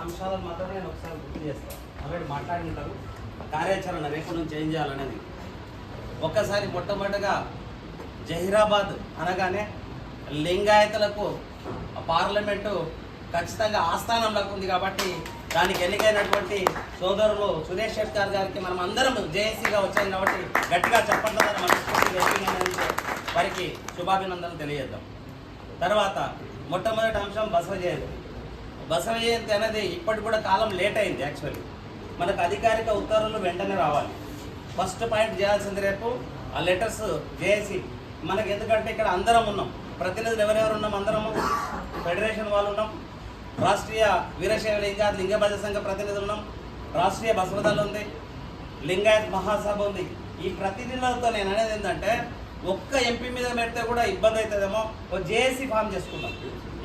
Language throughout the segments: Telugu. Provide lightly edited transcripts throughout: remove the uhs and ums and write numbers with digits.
అంశాలను మాత్రమే నేను ఒకసారి గుర్తు చేస్తాను. ఆల్రెడీ మాట్లాడుకుంటారు కార్యాచరణ రేపు నుంచి ఏం చేయాలనేది. ఒక్కసారి మొట్టమొదటిగా జహీరాబాద్ అనగానే లింగాయతులకు పార్లమెంటు ఖచ్చితంగా ఆస్థానంలోకి ఉంది కాబట్టి దానికి ఎన్నికైనటువంటి సోదరులు సురేష్ షెట్కర్ గారికి మనం అందరం జేఏసీగా వచ్చాం కాబట్టి గట్టిగా చెప్పండి వారికి శుభాభినందనలు తెలియజేద్దాం. తర్వాత మొట్టమొదటి అంశం బసవ జయంతి. బసవ జయంతి అనేది ఇప్పటికి కూడా కాలం లేట్ అయింది. యాక్చువల్లీ మనకు అధికారిక ఉత్తర్వులు వెంటనే రావాలి. ఫస్ట్ పాయింట్ చేయాల్సింది రేపు ఆ లెటర్స్ జేఏసీ మనకి, ఎందుకంటే ఇక్కడ అందరం ఉన్నాం, ప్రతినిధులు ఎవరెవరు ఉన్నాం, అందరము ఫెడరేషన్ వాళ్ళు ఉన్నాం, రాష్ట్రీయ వీరశైవ లింగాయత్ లింగభజ సంఘ ప్రతినిధులు ఉన్నాం, రాష్ట్రీయ బసవదళ ఉంది, లింగాయత్ మహాసభ ఉంది. ఈ ప్రతినిధులతో నేను అనేది ఏంటంటే ఒక్క ఎంపీ మీద పెడితే కూడా ఇబ్బంది అవుతుందేమో, ఒక జేఏసీ ఫామ్ చేసుకుంటాం.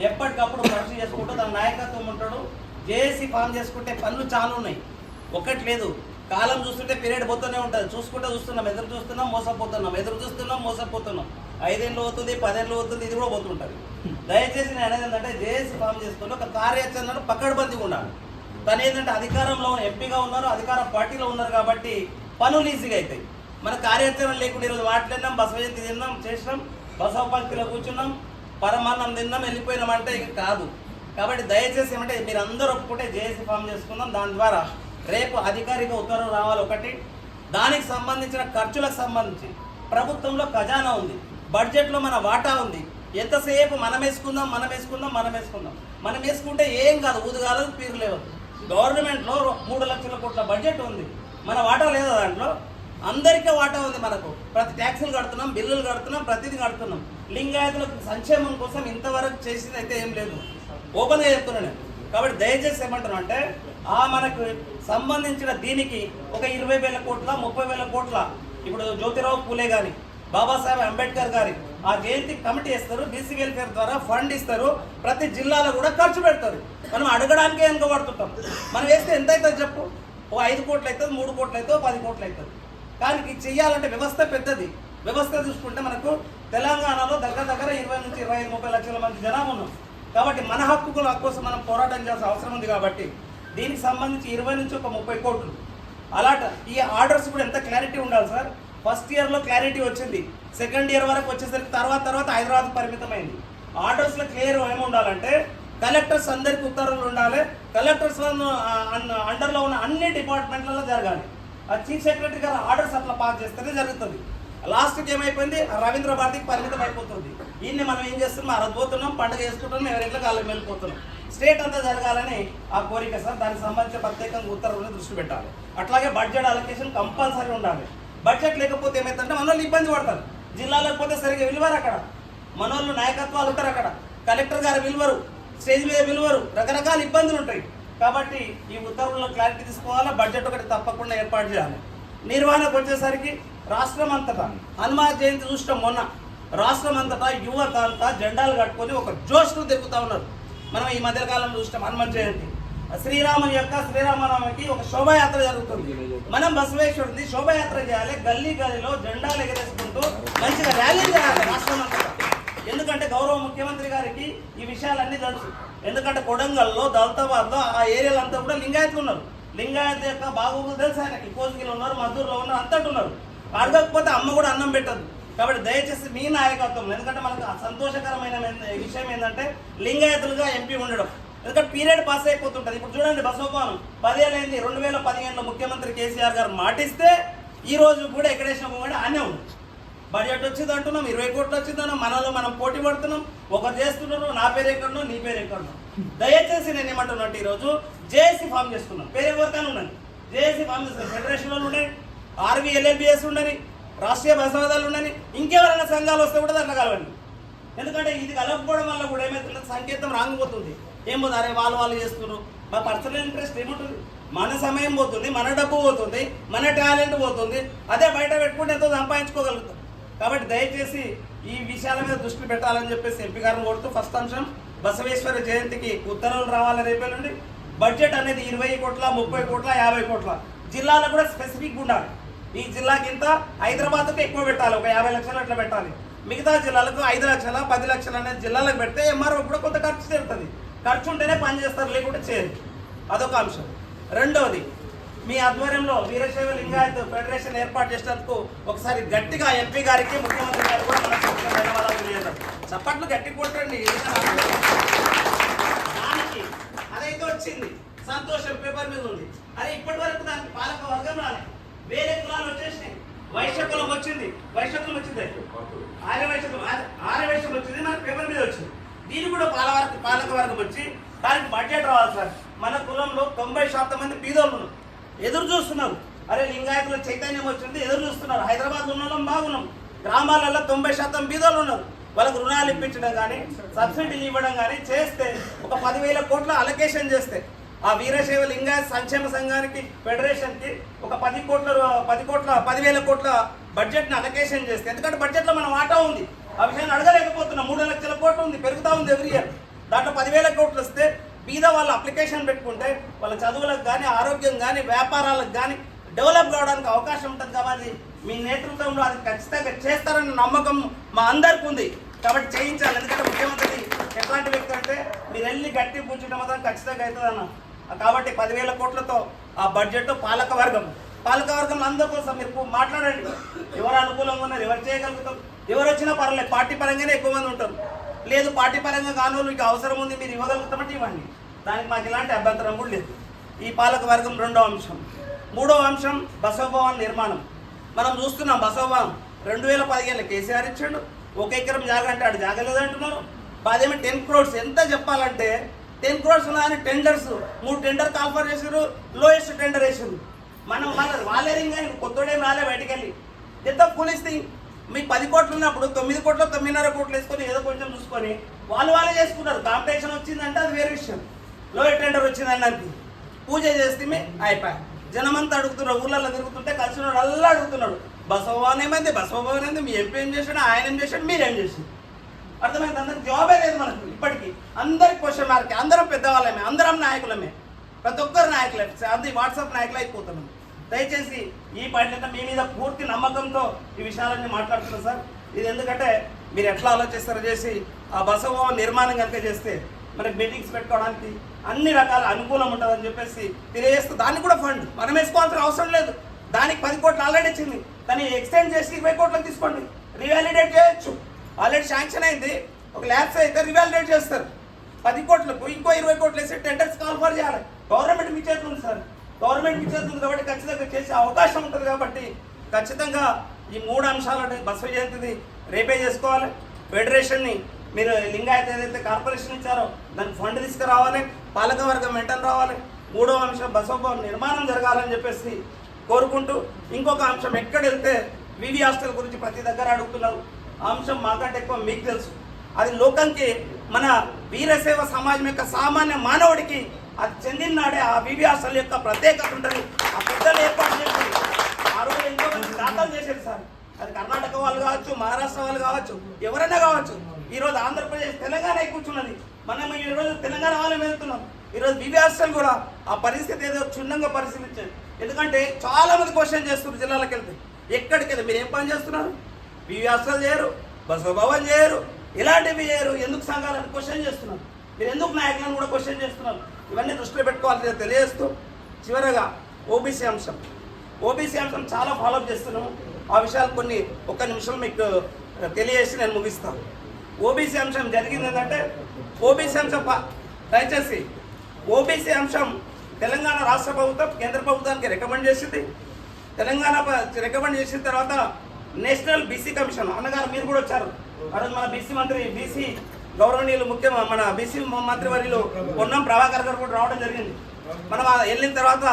ఎప్పటికప్పుడు పరీక్ష చేసుకుంటూ తన నాయకత్వం ఉంటాడు. జేఏసీ ఫామ్ చేసుకుంటే పనులు చాలా ఉన్నాయి, ఒక్కటి లేదు. కాలం చూస్తుంటే పీరియడ్ పోతూనే ఉంటుంది. చూస్తున్నాం, ఎదురు చూస్తున్నాం, మోసపోతున్నాం, ఎదురు చూస్తున్నాం, మోసపోతున్నాం. 5 ఏళ్ళు అవుతుంది, 10 ఏళ్ళు అవుతుంది, ఇది కూడా పోతుంటుంది. దయచేసి నేను అనేది ఏంటంటే జేఏసీ ఫామ్ చేసుకుంటే ఒక కార్యాచరణను పకడ్బందీగా ఉండాలి. తను ఏంటంటే అధికారంలో ఎంపీగా ఉన్నారు, అధికార పార్టీలో ఉన్నారు కాబట్టి పనులు ఈజీగా అవుతాయి. మన కార్యాచరణ లేకుండా ఈరోజు మాట్లాడినాం, బసవ జయంతి తిన్నాం, చేసినాం, బసవ పంక్తిలో కూర్చున్నాం, పరమాన్నం తిన్నాం, వెళ్ళిపోయినాం అంటే ఇక కాదు. కాబట్టి దయచేసి ఏమంటే మీరు అందరూ ఒప్పుకుంటే జేఏసీ ఫామ్ చేసుకుందాం. దాని ద్వారా రేపు అధికారిక ఉత్తర్వులు రావాలి. ఒకటి, దానికి సంబంధించిన ఖర్చులకు సంబంధించి ప్రభుత్వంలో ఖజానా ఉంది, బడ్జెట్లో మన వాటా ఉంది. ఎంతసేపు మనం వేసుకుంటే ఏం కాదు, ఊదుగాలు పీరు లేవు. గవర్నమెంట్లో 3 లక్షల కోట్ల బడ్జెట్ ఉంది, మన వాటా లేదా దాంట్లో? అందరికీ వాటా ఉంది. మనకు ప్రతి ట్యాక్సులు కడుతున్నాం, బిల్లులు కడుతున్నాం, ప్రతిదీ కడుతున్నాం. లింగాయతులకు సంక్షేమం కోసం ఇంతవరకు చేసింది అయితే ఏం లేదు, ఓపెన్గా చెప్తున్నాను నేను. కాబట్టి దయచేసి ఏమంటున్నాను అంటే మనకు సంబంధించిన దీనికి ఒక 20,000 కోట్ల 30,000 కోట్ల ఇప్పుడు జ్యోతిరావు పూలే గారి, బాబాసాహెబ్ అంబేద్కర్ గారి ఆ జయంతి కమిటీ ఇస్తారు, బీసీ వెల్ఫేర్ ద్వారా ఫండ్ ఇస్తారు, ప్రతి జిల్లాలో కూడా ఖర్చు పెడతారు. మనం అడగడానికే వెనుకబడుతుంటాం. మనం వేస్తే ఎంత అవుతుంది చెప్పు? ఓ 5 కోట్లు అవుతుంది, 3 కోట్లు అవుతుంది, 10 కోట్లు అవుతుంది. కానీ చెయ్యాలంటే వ్యవస్థ పెద్దది. వ్యవస్థ చూసుకుంటే మనకు తెలంగాణలో దగ్గర 20 నుంచి 25, 30 లక్షల మంది జనాభా ఉన్నాం. కాబట్టి మన హక్కుల కోసం మనం పోరాటం చేయాల్సిన అవసరం ఉంది. కాబట్టి దీనికి సంబంధించి 20 నుంచి ఒక 30 కోట్లు అలాట. ఈ ఆర్డర్స్ కూడా ఎంత క్లారిటీ ఉండాలి సార్? ఫస్ట్ ఇయర్లో క్లారిటీ వచ్చింది, సెకండ్ ఇయర్ వరకు వచ్చేసరికి తర్వాత హైదరాబాద్ పరిమితమైంది. ఆర్డర్స్లో క్లియర్ ఏమి ఉండాలంటే కలెక్టర్స్ అందరికీ ఉత్తర్వులు ఉండాలి, కలెక్టర్స్ అండర్లో ఉన్న అన్ని డిపార్ట్మెంట్లలో జరగాలి. ఆ చీఫ్ సెక్రటరీ గారు ఆర్డర్స్ అట్లా పాస్ చేస్తేనే జరుగుతుంది. లాస్ట్కి ఏమైపోయింది, రవీంద్ర భారతికి పరిమితం అయిపోతుంది. ఈయన్ని మనం ఏం చేస్తున్నాం, అరపోతున్నాం, పండుగ చేసుకుంటున్నాం, ఎవరింట్లో కాళ్ళకి వెళ్ళిపోతున్నాం. స్టేట్ అంతా జరగాలని ఆ కోరిక సార్. దానికి సంబంధించిన ప్రత్యేకంగా ఉత్తర్వులను దృష్టి పెట్టాలి. అట్లాగే బడ్జెట్ అలొకేషన్ కంపల్సరీ ఉండాలి. బడ్జెట్ లేకపోతే ఏమైతుందంటే మన వాళ్ళు ఇబ్బంది పడతారు. జిల్లాలకు పోతే సరిగ్గా విలువరు, అక్కడ మన వాళ్ళు నాయకత్వాలు ఉంటారు, అక్కడ కలెక్టర్ గారు విలువరు, స్టేజ్ మీద విలువరు, రకరకాల ఇబ్బందులు ఉంటాయి. కాబట్టి ఈ ఉత్తర్వుల్లో క్లారిటీ తీసుకోవాలా. బడ్జెట్ ఒకటి తప్పకుండా ఏర్పాటు చేయాలి. నిర్వహణకు వచ్చేసరికి రాష్ట్రం అంతటా హనుమాన్ జయంతి చూసినాం మొన్న. రాష్ట్రం అంతటా యువత అంతా జెండాలు కట్టుకొని ఒక జోష్ను తిరుగుతూ ఉన్నారు. మనం ఈ మధ్యకాలంలో చూసినాం హనుమాన్ జయంతి. శ్రీరామనవమికి ఒక శోభాయాత్ర జరుగుతుంది. మనం బసవేశ్వరుడిని శోభాయాత్ర చేయాలి, గల్లీ గల్లీలో జెండాలు ఎగరేసుకుంటూ మంచిగా ర్యాలీ చేయాలి రాష్ట్రం అంతటా. ఎందుకంటే గౌరవ ముఖ్యమంత్రి గారికి ఈ విషయాలన్నీ తెలుసు. ఎందుకంటే కొడంగల్లో, దౌలతాబాద్లో ఆ ఏరియాలంతా కూడా లింగాయతులు ఉన్నారు. లింగాయత్ యొక్క బాగోగులు తెలుసు ఆయనకి. కోసిగిలో ఉన్నారు, మద్దూరులో ఉన్నారు, అంతటి ఉన్నారు. అడగకపోతే అమ్మ కూడా అన్నం పెట్టదు. కాబట్టి దయచేసి మీ నాయకత్వం, ఎందుకంటే మనకు సంతోషకరమైన విషయం ఏంటంటే లింగాయతులుగా ఎంపీ ఉండడం. ఎందుకంటే పీరియడ్ పాస్ అయిపోతుంటుంది. ఇప్పుడు చూడండి, బసవపానం 10 ఏళ్ళు అయింది. 2015లో ముఖ్యమంత్రి కేసీఆర్ గారు మాటిస్తే ఈ రోజు కూడా ఎక్కడేసిన పోకుండా ఆనే ఉంది. బడ్జెట్ వచ్చింది అంటున్నాం, 20 కోట్లు వచ్చిందన్నాం, మనలో మనం పోటీ పడుతున్నాం. ఒకరు చేస్తున్నారు, నా పేరు ఎక్కడనో, నీ పేరు ఎక్కడనో. దయచేసి నేను ఏమంటున్నట్టు ఈరోజు జేఏసీ ఫామ్ చేసుకున్నాం. పేరు ఎవరికైనా ఉండండి, జేఏసీ ఫామ్ చేసుకున్నాం. ఫెడరేషన్లో ఉండండి, RVLLBS ఉండని, రాష్ట్రీయ బసవదళాలు ఉండని, ఇంకెవరైనా సంఘాలు వస్తే కూడా దాంట్లో కలవండి. ఎందుకంటే ఇది కలపకపోవడం వల్ల కూడా ఏమవుతుంది, సంకేతం రాంగిపోతుంది. ఏం పోతుంది, అరే వాళ్ళు చేస్తున్నారు, మా పర్సనల్ ఇంట్రెస్ట్ ఏముంటుంది? మన సమయం పోతుంది, మన డబ్బు పోతుంది, మన టాలెంట్ పోతుంది. అదే బయట పెట్టుకుంటే ఎంతో సంపాదించుకోగలుగుతాం. కాబట్టి దయచేసి ఈ విషయాల మీద దృష్టి పెట్టాలని చెప్పేసి ఎంపీ గారిని కోరుతూ, ఫస్ట్ అంశం బసవేశ్వర జయంతికి ఉత్తర్వులు రావాలి రేపే నుండి. బడ్జెట్ అనేది 20 కోట్ల 30 కోట్ల 50 కోట్ల జిల్లాలో కూడా స్పెసిఫిక్గా ఉండాలి. ఈ జిల్లాకి ఇంత, హైదరాబాద్కి ఎక్కువ పెట్టాలి, ఒక 50 లక్షలు అట్లా పెట్టాలి. మిగతా జిల్లాలకు 5 లక్షల 10 లక్షలు అనేది జిల్లాలకు పెడితే ఎంఆర్ఓ కూడా కొంత ఖర్చు జరుగుతుంది. ఖర్చు ఉంటేనే పని చేస్తారు, లేకుంటే చేయరు. అదొక అంశం. రెండవది, మీ ఆధ్వర్యంలో వీరశైవ లింగాయత్ ఫెడరేషన్ ఏర్పాటు చేసినందుకు ఒకసారి గట్టిగా ఎంపీ గారికి, ముఖ్యమంత్రి గారికి కూడా మనస్ఫూర్తిగా ధన్యవాదాలు తెలియజేద్దాం. చప్పట్లు గట్టి కొట్టండి. దానికి అదైతే వచ్చింది, సంతోషం, పేపర్ మీద ఉంది. అరే ఇప్పటి వరకు దానికి పాలక వర్గం రాలే, వేరే కులాలు వచ్చేసినాయి. వైశ్య కులం వచ్చింది, ఆర్య వైశ్యం వచ్చింది, మన పేపర్ మీద వచ్చింది. దీనికి కూడా పాలక వర్గం వచ్చి దానికి బడ్జెట్ రావాలి సార్. మన కులంలో 90% మంది బీదోళ్ళు ఉన్నారు, ఎదురు చూస్తున్నారు. అరే లింగాయతుల చైతన్యం వచ్చింది, ఎదురు చూస్తున్నారు. హైదరాబాద్ ఉన్నాం, బాగున్నాం. గ్రామాలలో 90% బీదోళ్ళు ఉన్నారు. వాళ్ళకు రుణాలు ఇప్పించడం కానీ, సబ్సిడీలు ఇవ్వడం కానీ చేస్తే, ఒక 10,000 కోట్ల అలొకేషన్ చేస్తే, ఆ వీరశైవ లింగాయత్ సంక్షేమ సంఘానికి, ఫెడరేషన్కి ఒక 10,000 కోట్ల బడ్జెట్ని అలొకేషన్ చేస్తే, ఎందుకంటే బడ్జెట్లో మన వాటా ఉంది. ఆ విషయాన్ని అడగలేకపోతున్నాం. 3 లక్షల కోట్లు ఉంది, పెరుగుతూ ఉంది ఎవ్రీ ఇయర్. దాంట్లో 10,000 కోట్లు వస్తే బీద వాళ్ళు అప్లికేషన్ పెట్టుకుంటే వాళ్ళ చదువులకు కానీ, ఆరోగ్యం కానీ, వ్యాపారాలకు కానీ డెవలప్ కావడానికి అవకాశం ఉంటుంది. కాబట్టి మీ నేతృత్వంలో అది ఖచ్చితంగా చేస్తారన్న నమ్మకం మా అందరికీ ఉంది. కాబట్టి చేయించాలి. ఎందుకంటే ముఖ్యమంత్రి ఎట్లాంటి వ్యక్తి అంటే మీరు వెళ్ళి గట్టి కూర్చుంటే మాత్రం ఖచ్చితంగా అవుతుంది అన్న. కాబట్టి 10,000 కోట్లతో ఆ బడ్జెట్ పాలకవర్గం అందరి కోసం మీరు మాట్లాడండి. ఎవరు అనుకూలంగా ఉన్నారు, ఎవరు చేయగలుగుతారు, ఎవరు వచ్చినా పర్లేదు. పార్టీ పరంగానే ఎక్కువ మంది ఉంటారు. లేదు పార్టీ పరంగా కానోళ్ళు ఇక అవసరం ఉంది, మీరు ఇవ్వగలుగుతామంటే ఇవ్వండి. దానికి మాకు ఇలాంటి అభ్యంతరం కూడా లేదు. ఈ పాలకవర్గం రెండవ అంశం. మూడవ అంశం బసవభవన్ నిర్మాణం. మనం చూస్తున్నాం బసవభవన్ 2015 కేసీఆర్ ఇచ్చాడు. 1 ఎకరం జాగా అంటే ఆడు జాగలేదంటున్నారు. అదేమో 10 crores. ఎంత చెప్పాలంటే 10 crores ఉన్నాయని టెండర్స్ 3 టెండర్ కాల్ఫర్ చేసారు, లోయెస్ట్ టెండర్ వేసారు. మనం వాళ్ళే రింగ్ కొత్తోడేం రాలే బయటికి వెళ్ళి. ఎంత పోలీస్ థింగ్. మీకు 10 కోట్లు ఉన్నప్పుడు 9 కోట్లు 9.5 కోట్లు వేసుకొని ఏదో కొంచెం చూసుకొని వాళ్ళే చేసుకున్నారు. కాంపిటీషన్ వచ్చిందంటే అది వేరే విషయం. లోయర్ టెండర్ వచ్చిందన్నది పూజ చేస్తే అయిపోయి. జనమంతా అడుగుతున్నారు, ఊళ్ళల్లో తిరుగుతుంటే కలిసినాడు అల్లా అడుగుతున్నాడు, బసవభవన్ ఏమైంది, మీ ఎంపీ ఏం చేశాడు, ఆయన ఏం చేశాడు, మీరేం చేశాడు. అర్థమైంది? అందరికి జవాబే లేదు మనకు ఇప్పటికీ. అందరికి క్వశ్చన్ మార్క్. అందరం పెద్దవాళ్ళమే, అందరం నాయకులమే, ప్రతి ఒక్కరు నాయకులే. అది వాట్సాప్ నాయకులు అయిపోతున్నాం. దయచేసి ఈ పాయింట్ మీ మీద పూర్తి నమ్మకంతో ఈ విషయాలన్నీ మాట్లాడుతున్నాం సార్. ఇది ఎందుకంటే మీరు ఎట్లా ఆలోచిస్తారో చేసి ఆ బసవభవన్ నిర్మాణం కనుక చేస్తే మనకి మీటింగ్స్ పెట్టుకోవడానికి అన్ని రకాల అనుకూలం ఉంటుందని చెప్పేసి తెలియజేస్తూ, దానికి కూడా ఫండ్ మనం వేసుకోవాల్సిన అవసరం లేదు. దానికి 10 కోట్లు ఆల్రెడీ ఇచ్చింది, దాన్ని ఎక్స్టెండ్ చేసి 20 కోట్లకు తీసుకోండి, రివాలిడేట్ చేయొచ్చు. ఆల్రెడీ శాంక్షన్ అయింది. ఒక ల్యాబ్స్ అయితే రివాలిడేట్ చేస్తారు. 10 కోట్లకు ఇంకో 20 కోట్లు వేసి టెండర్స్ కాల్ఫర్ చేయాలి. గవర్నమెంట్ మీ చేతులు ఉంది సార్, గవర్నమెంట్ మీ చేతులు ఉంది కాబట్టి ఖచ్చితంగా చేసే అవకాశం ఉంటుంది. కాబట్టి ఖచ్చితంగా ఈ 3 అంశాలని బసవ జయంతిని రేపే చేసుకోవాలి. ఫెడరేషన్ని మీరు లింగాయత్ ఏదైతే కార్పొరేషన్ ఇచ్చారో దానికి ఫండ్ తీసుకురావాలి, పాలకవర్గం వెంటనే రావాలి. 3వ అంశం బసవభవన్ నిర్మాణం జరగాలని చెప్పేసి కోరుకుంటూ, ఇంకొక అంశం ఎక్కడ వెళ్తే వివి హాస్టల్ గురించి ప్రతి దగ్గర అడుగుతున్నారు. ఆ అంశం మాకంటే ఎక్కువ మీకు తెలుసు. అది లోకంకి, మన వీరశైవ సమాజం యొక్క సామాన్య మానవుడికి అది చెందిన నాడే ఆ వివి హాస్టల్ యొక్క ప్రత్యేకత ఉంటుంది. ఆ పెద్దలు ఏర్పాటు చేసి ఆ రోజు ఎంతో మంది దాఖలు చేశారు సార్. అది కర్ణాటక వాళ్ళు కావచ్చు, మహారాష్ట్ర వాళ్ళు కావచ్చు, ఎవరైనా కావచ్చు. ఈరోజు ఆంధ్రప్రదేశ్, తెలంగాణ కూర్చున్నది. మనం ఈరోజు తెలంగాణ వాళ్ళని వెళ్తున్నాం. ఈరోజు వివి హాస్టల్ కూడా ఆ పరిస్థితి ఏదో క్షుణ్ణంగా పరిశీలించారు. ఎందుకంటే చాలా మంది క్వశ్చన్ చేస్తున్నారు. జిల్లాలకు వెళ్తే ఎక్కడికి వెళ్తే మీరు ఏం పని చేస్తున్నారు, వివి హాస్టల్ చేయరు, బసవభవన్ చేయరు, ఇలాంటివి చేయరు, ఎందుకు సంఘాలను క్వశ్చన్ చేస్తున్నారు, మీరు ఎందుకు నాయకులను కూడా క్వశ్చన్ చేస్తున్నారు. ఇవన్నీ దృష్టిలో పెట్టుకోవాలని తెలియజేస్తూ, చివరగా ఓబీసీ అంశం చాలా ఫాలోఅప్ చేస్తున్నాము. ఆ విషయాలు కొన్ని ఒక్క నిమిషం మీకు తెలియజేసి నేను ముగిస్తాను. ఓబీసీ అంశం జరిగింది ఏంటంటే, ఓబీసీ అంశం దయచేసి ఓబీసీ అంశం తెలంగాణ రాష్ట్ర ప్రభుత్వం కేంద్ర ప్రభుత్వానికి రికమెండ్ చేసింది. తెలంగాణ రికమెండ్ చేసిన తర్వాత నేషనల్ బీసీ కమిషన్ అన్నగారు మీరు కూడా వచ్చారు. ఆ రోజు మన బీసీ గౌరవనీయులు మన బీసీ మంత్రి వర్యులు పొన్నం ప్రభాకర్ గారు కూడా రావడం జరిగింది. మనం వెళ్ళిన తర్వాత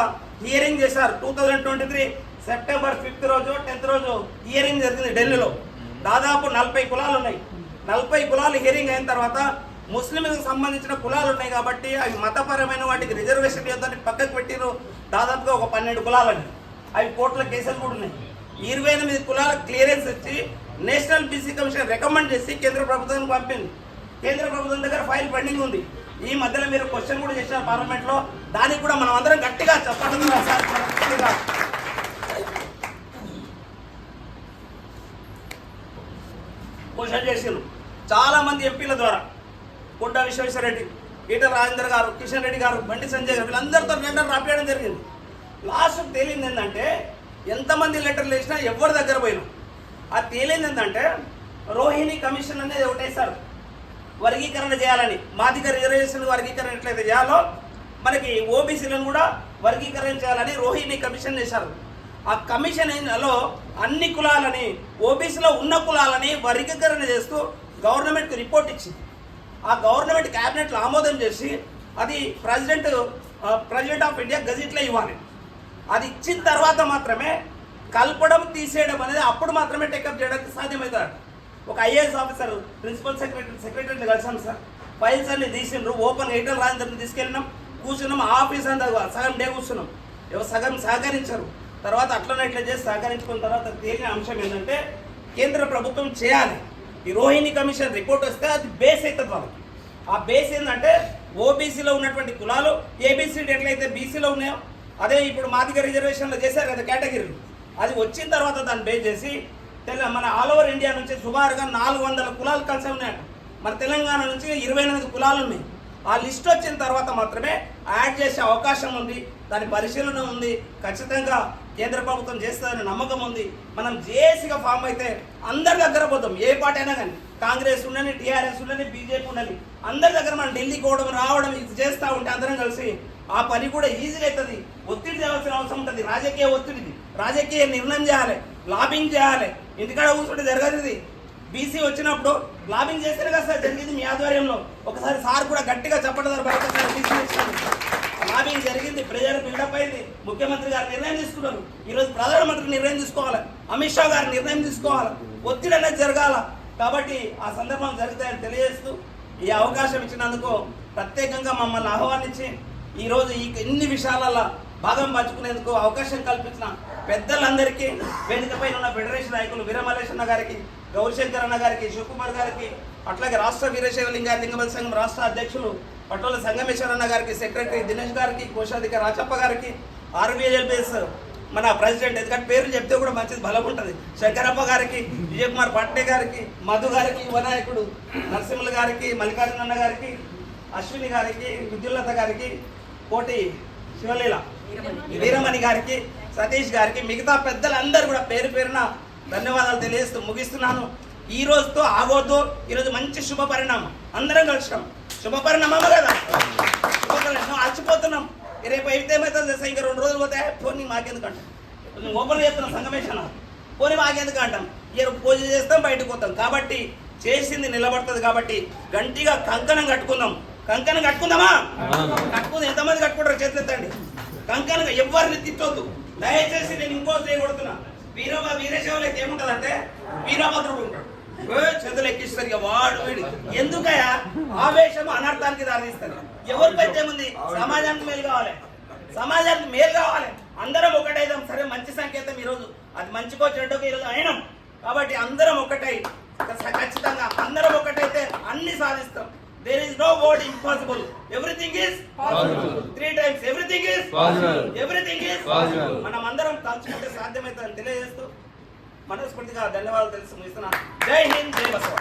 హియరింగ్ చేశారు. 2023 సెప్టెంబర్ 5th రోజు 10th రోజు హియరింగ్ జరిగింది ఢిల్లీలో. దాదాపు 40 కులాలు ఉన్నాయి. 40 కులాలు హియరింగ్ అయిన తర్వాత ముస్లింలకు సంబంధించిన కులాలు ఉన్నాయి కాబట్టి అవి మతపరమైన వాటికి రిజర్వేషన్ ఇవ్వదని పక్కకు పెట్టిరు. దాదాపుగా ఒక 12 కులాలని అవి కోర్టుల కేసులు కూడా ఉన్నాయి. 28 కులాలకు క్లియరెన్స్ ఇచ్చి నేషనల్ బీసీ కమిషన్ రికమెండ్ చేసి కేంద్ర ప్రభుత్వానికి పంపింది. కేంద్ర ప్రభుత్వం దగ్గర ఫైల్ పెండింగ్ ఉంది. ఈ మధ్యలో మీరు క్వశ్చన్ కూడా చేశారు పార్లమెంట్లో. దానికి కూడా మనం అందరం గట్టిగా చెప్పడం క్వశ్చన్ చేసారు చాలా మంది ఎంపీల ద్వారా. కొండా విశ్వేశ్వరరెడ్డి ఈటల రాజేందర్ గారు, కిషన్ రెడ్డి గారు, బండి సంజయ్ గారు వీళ్ళందరితో టెండర్ రాపియడం జరిగింది. లాస్ట్ తేలింది ఏంటంటే ఎంతమంది లెటర్లు వేసినా ఎవరి దగ్గర పోయినా ఆ తేలింది ఏంటంటే రోహిణి కమిషన్ అనేది ఒకటేసారు వర్గీకరణ చేయాలని. మాదిగ రిజర్వేషన్ వర్గీకరణ ఎట్లయితే చేయాలో మనకి ఓబీసీలను కూడా వర్గీకరణ చేయాలని రోహిణి కమిషన్ చేశారు. ఆ కమిషన్లో అన్ని కులాలని ఓబీసీలో ఉన్న కులాలని వర్గీకరణ చేస్తూ గవర్నమెంట్కి రిపోర్ట్ ఇచ్చింది. ఆ గవర్నమెంట్ క్యాబినెట్లో ఆమోదం చేసి అది ప్రెసిడెంట్ ఆఫ్ ఇండియా గజెట్లో ఇవ్వాలి. అది ఇచ్చిన తర్వాత మాత్రమే కలపడం తీసేయడం అనేది అప్పుడు మాత్రమే టేకప్ చేయడానికి సాధ్యమవుతాడు. ఒక ఐఏఎస్ ఆఫీసర్ ప్రిన్సిపల్ సెక్రటరీని కలిసాం సార్. ఫైల్స్ అన్ని తీసిండ్రు. ఓపెన్ ఈటల రాజేందర్ని తీసుకెళ్ళినాం, కూర్చున్నాం. ఆఫీస్ అంతా సగం డే కూర్చున్నాం. సగం సహకరించారు. తర్వాత అట్లనే ఇట్లా చేసి సహకరించుకున్న తర్వాత తేలిన అంశం ఏంటంటే కేంద్ర ప్రభుత్వం చేయాలి. ఈ రోహిణి కమిషన్ రిపోర్ట్ వస్తే అది బేస్ అవుతుంది వాళ్ళకి. ఆ బేస్ ఏంటంటే ఓబీసీలో ఉన్నటువంటి కులాలు ఏబీసీడీ ఎట్లయితే బీసీలో ఉన్నాయో అదే ఇప్పుడు మాదిగ రిజర్వేషన్లో చేశారు కదా కేటగిరీలు, అది వచ్చిన తర్వాత దాన్ని బేస్ చేసి మన ఆల్ ఓవర్ ఇండియా నుంచి సుమారుగా 400 కులాలు కలిసి ఉన్నాయట. మన తెలంగాణ నుంచి 28 కులాలు ఉన్నాయి. ఆ లిస్ట్ వచ్చిన తర్వాత మాత్రమే యాడ్ చేసే అవకాశం ఉంది. దాని పరిశీలన ఉంది. ఖచ్చితంగా కేంద్ర ప్రభుత్వం చేస్తుందని నమ్మకం ఉంది. మనం జేఏసీగా ఫామ్ అయితే అందరి దగ్గర పోతాం. ఏ పార్టీ అయినా కానీ, కాంగ్రెస్ ఉండని, టీఆర్ఎస్ ఉండని, బీజేపీ ఉండని, అందరి దగ్గర మనం ఢిల్లీకి పోవడం రావడం ఇది చేస్తూ ఉంటే అందరం కలిసి ఆ పని కూడా ఈజీగా అవుతుంది. ఒత్తిడి చేయాల్సిన అవసరం ఉంటుంది. రాజకీయ ఒత్తిడిది, రాజకీయ నిర్ణయం చేయాలి, లాబింగ్ చేయాలి. ఇంటికాడ కూర్చుంటే జరగదు. ఇది బీసీ వచ్చినప్పుడు లాబింగ్ చేస్తేనే కదా సార్ జరిగింది మీ ఆధ్వర్యంలో. ఒకసారి సార్ కూడా గట్టిగా చెప్పడం బయట లాబింగ్ జరిగింది, ప్రెజర్ బిల్డప్ అయింది. ముఖ్యమంత్రి గారు నిర్ణయం తీసుకున్నారు. ఈరోజు ప్రధానమంత్రి నిర్ణయం తీసుకోవాలి, అమిత్ షా గారు నిర్ణయం తీసుకోవాలి, ఒత్తిడి అనేది జరగాల. కాబట్టి ఆ సందర్భం జరుగుతాయని తెలియజేస్తూ ఈ అవకాశం ఇచ్చినందుకు ప్రత్యేకంగా మమ్మల్ని ఆహ్వానించి ఈరోజు ఈ ఇన్ని విషయాలలో భాగం పంచుకునేందుకు అవకాశం కల్పించిన పెద్దలందరికీ, వేదికపై ఉన్న ఫెడరేషన్ నాయకులు వీరమల్లేశన్న గారికి, గౌరీశంకర్ అన్న గారికి, శివకుమార్ గారికి, అట్లాగే రాష్ట్ర వీరశైవ లింగబల సంఘం రాష్ట్ర అధ్యక్షులు పటోల సంగమేశ్వర అన్న గారికి, సెక్రటరీ దినేష్ గారికి, కోశాధికారి రాచప్ప గారికి, ఆర్బీఎల్పిఎస్ మన ప్రెసిడెంట్, ఎందుకంటే పేరు చెప్తే కూడా మంచిది బలం ఉంటుంది, శంకరప్ప గారికి, విజయకుమార్ పాట్నే గారికి, మధు గారికి, యువనాయకుడు నరసింహుల గారికి, మల్లికార్జున అన్న గారికి, అశ్విని గారికి, విద్యుల్లత గారికి, కోటి శివలీల వీరమణి గారికి, సతీష్ గారికి, మిగతా పెద్దలందరూ కూడా పేరు పేరున ధన్యవాదాలు తెలియజేస్తూ ముగిస్తున్నాను. ఈ రోజుతో ఆగొద్దు. ఈరోజు మంచి శుభ పరిణామం, అందరం కలిసినాం. శుభ పరిణామం కదా, శుభపరిణామం. అలసిపోతున్నాం. రేపు అయితే ఏమవుతుంది తెలుసా, ఇంకా 2 రోజులు పోతే పోనీ మాకెందుకు అంటాం. ఓపెన్ చేస్తున్నాం సంగమేశన, పోనీ మాకెందుకు అంటాం. పూజ చేస్తాం, బయటకు పోతాం. కాబట్టి చేసింది నిలబడుతుంది. కాబట్టి గట్టిగా కంకణం కట్టుకుందాం. కంకణం కట్టుకుందామా? కట్టుకుందాం. ఎంతమంది కట్టుకుంటారు చేతులు ఎత్తండి. కంకణం ఎవరిని తిట్టొద్దు దయచేసి. నేను ఇంకో చేయబడుతున్నా. వీరశైవులకి ఏముంటదంటే వీరభద్రుడు ఉంటాడు, చేతులు ఎక్కిస్తారు. ఇక వాడు వీడు ఎందుకయా ఆవేశం అనర్థానికి దారిస్తారు. ఎవరికైతే ఏముంది, సమాజానికి మేలు కావాలి, సమాజానికి మేలు కావాలి. అందరం ఒకటైదాం. సరే, మంచి సంకేతం ఈరోజు. అది మంచికో చెడ్డకో ఈరోజు అయినాం. కాబట్టి అందరం ఒకటై ఖచ్చితంగా అందరం ఒకటైతే అన్ని సాధిస్తాం. There is no word impossible. Everything is possible. 3 times everything is possible. Everything is possible. మనం అందరం తలుచుకుంటే సాధ్యమవుతుందని తెలియజేస్తూ మనస్ఫూర్తిగా ధన్యవాదాలు తెలుసు ముగిస్తున్నాను. జై హింద్, జై బసవ.